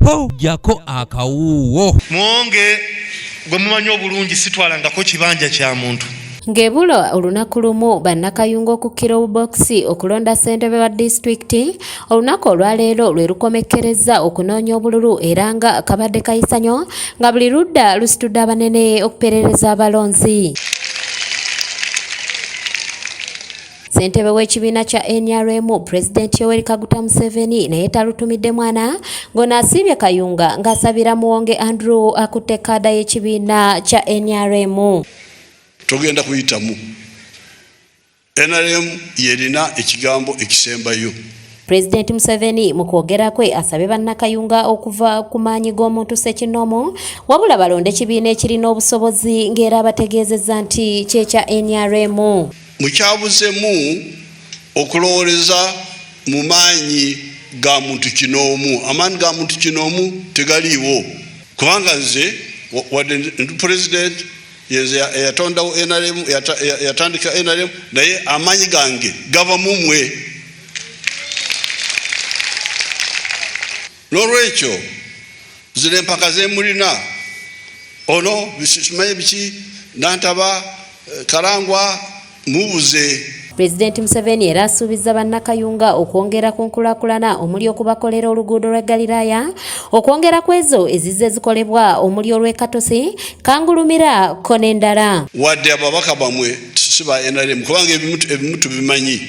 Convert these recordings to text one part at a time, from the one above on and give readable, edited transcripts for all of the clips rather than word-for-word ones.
po jako akawuwo. Muwonge gwe mumanyi obulungi sitwalangako kibanja kya muntu. Ngebulo olunaku lumu bannakayunga okukkira obubokisi okulonda ssentebe wa disitulikiti, olunaku olwaleero lwe lukomekkereza okunoonya obululu era nga kabadde kayisanyo nga buli ludda lusitudde abanene okuperereza abalonzi. Ssentebe w'ekibiina kya NRM Pulezidenti Yoweri Kaguta Museveni naye talutumidde mwana ng'ono asiibye Kayunga ng'asabira Muwonge Andrew akutte kadda y'ekibiina kya NRM. Togenda kuyitamu. NRM yerina ekigambo ekisembayo. Pulezidenti Museveni mu kwogera kwe asabye bannakayunga okuva ku maanyi g'omuntu ssekinomo wabula balonde ekibiina ekirina obusobozi ng'era bategeezezza nti kyekya NRM. Mukyabuzemu okulowooleza mu maanyi ga muntu kinoomu. Amaanyi ga muntu kinoomu tegaliiwo. Kubanga nze wadde Pulezidenti yenze yatondawo NRM yatandika NRM naye amaanyi gange gava mu mmwe. N'olwekyo zino empaka ze mulina ono bisimaye biki Nantaba Karangwa mubuze. Pulezidenti Museveni era asuubiza bannakayunga okwongera ku nkulaakulana omuli okubakolera oluguudo lwa Galilaya, okwongera ku ezo ezizze zikolebwa omuli olw'ekatosi, kangulumira ko n'endala. Wadde ababaka bamwe si ba NRM kubanga ebimu tubimanyi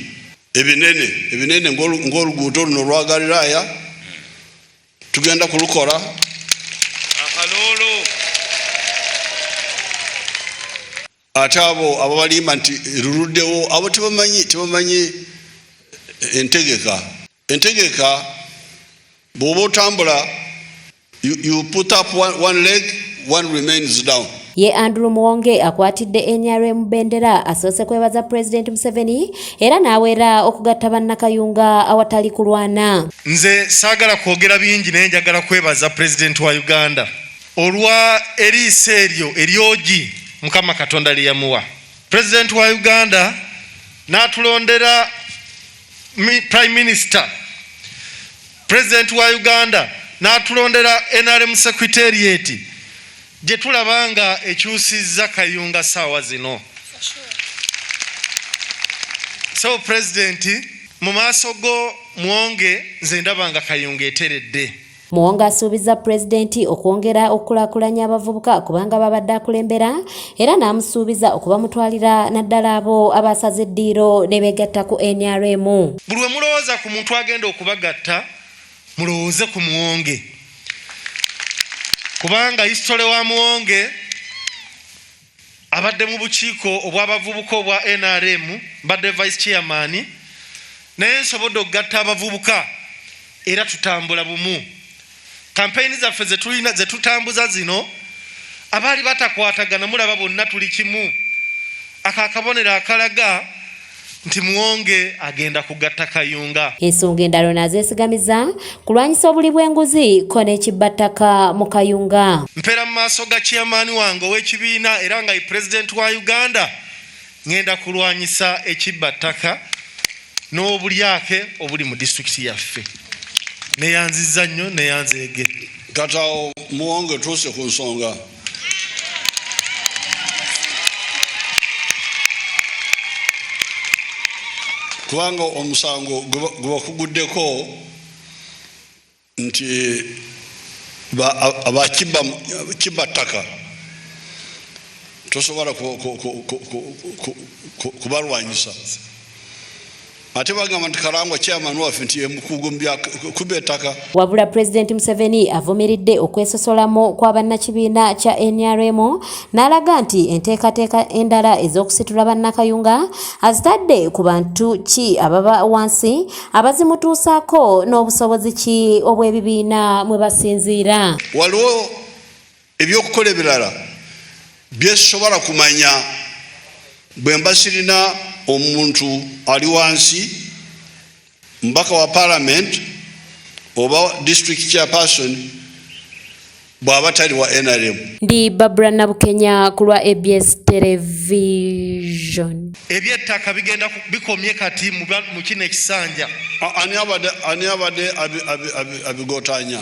ebinene ng'oluguudo luno lwa Galilaya tugenda kulukola. Akalolo ate abo ababalimba nti luluddewo abo tebamanyi entegeka bw'oba otambula you put up one leg, one remains down. Ye Andrew Muwonge akwatidde NRM bendera asoose kwebaza Pulezidenti Museveni era n'aweera okugatta bannakayunga awatali kulwana. Nze saagala kwogera bingi naye njagala kwebaza Pulezidenti wa Uganda olwa eriiso eryo eryogi Mukama Katonda lye yamuwa. Pulezidenti wa Uganda n'atulondera Prime Minister. Pulezidenti wa Uganda n'atulondera NRM Secretariat gye tulabanga ekyusizza Kayunga saawa zino. So Pulezidenti mu maaso go Muwonge nze ndabanga Kayunga eteredde. Muwonge asuubiza Pulezidenti okwongera okukulaakulanya abavubuka kubanga babadde akulembera era n'amusuubiza okubamutwalira naddala abo abasaze eddiiro ne beegatta ku NRM. Buli we mulowooza ku muntu agenda okubagatta mulowooze ku Muwonge kubanga hisitole wa Muwonge abadde mu bukiiko obw'abavubuka obwa NRM mbadde Vice Chairman naye nsobodde okugatta abavubuka era tutambula bumu. Kampeyini zaffe ze tutambuza zino abaali batakwatagana mulaba bonna tuli kimu. Akakabonero akalaga nti Muwonge agenda kugatta Kayunga. Ensonga endala n'azeesigamiza kulwanyisa obuli bw'enguzi ko n'ekibbattaka mu Kayunga. Mpeera mu maaso ga chairman wange ow'ekibiina era nga ye Pulezidenti wa Uganda ngenda kulwanyisa ekibbattaka n'obulyake obuli mu disitulikiti yaffe. Neyanziza nnyo neyanzeege. Kata Muwonge tuuse ku nsonga. Kubanga omusango gwe bakuguddeko nti abakibbattaka tosobola kubalwanyisa. Ate bagamba nti Karangwa chairman waffe nti yemukugumbya kuba ettaka. Wabula Pulezidenti Museveni avumiridde okwesosolamu kwa bannakibiina kya NRM n'alaga nti enteekateeka endala ez'okusitula bannakayunga azitadde ku bantu ki ababa wansi abazimutuusaako n'obusobozi ki obw'ebibiina mwe basinziira. Waliwo ebyokukola ebirala byesobola kumanya bwe mba sirina omuntu ali wansi mbaka wa Parliament oba district chairperson bw'aba tali wa NRM. Ndi Barbara Nabukenya ku lwa ABS Television. Ebyettaka bigenda bikomye kati mu kino ekisanja. Ani abadde abigotanya.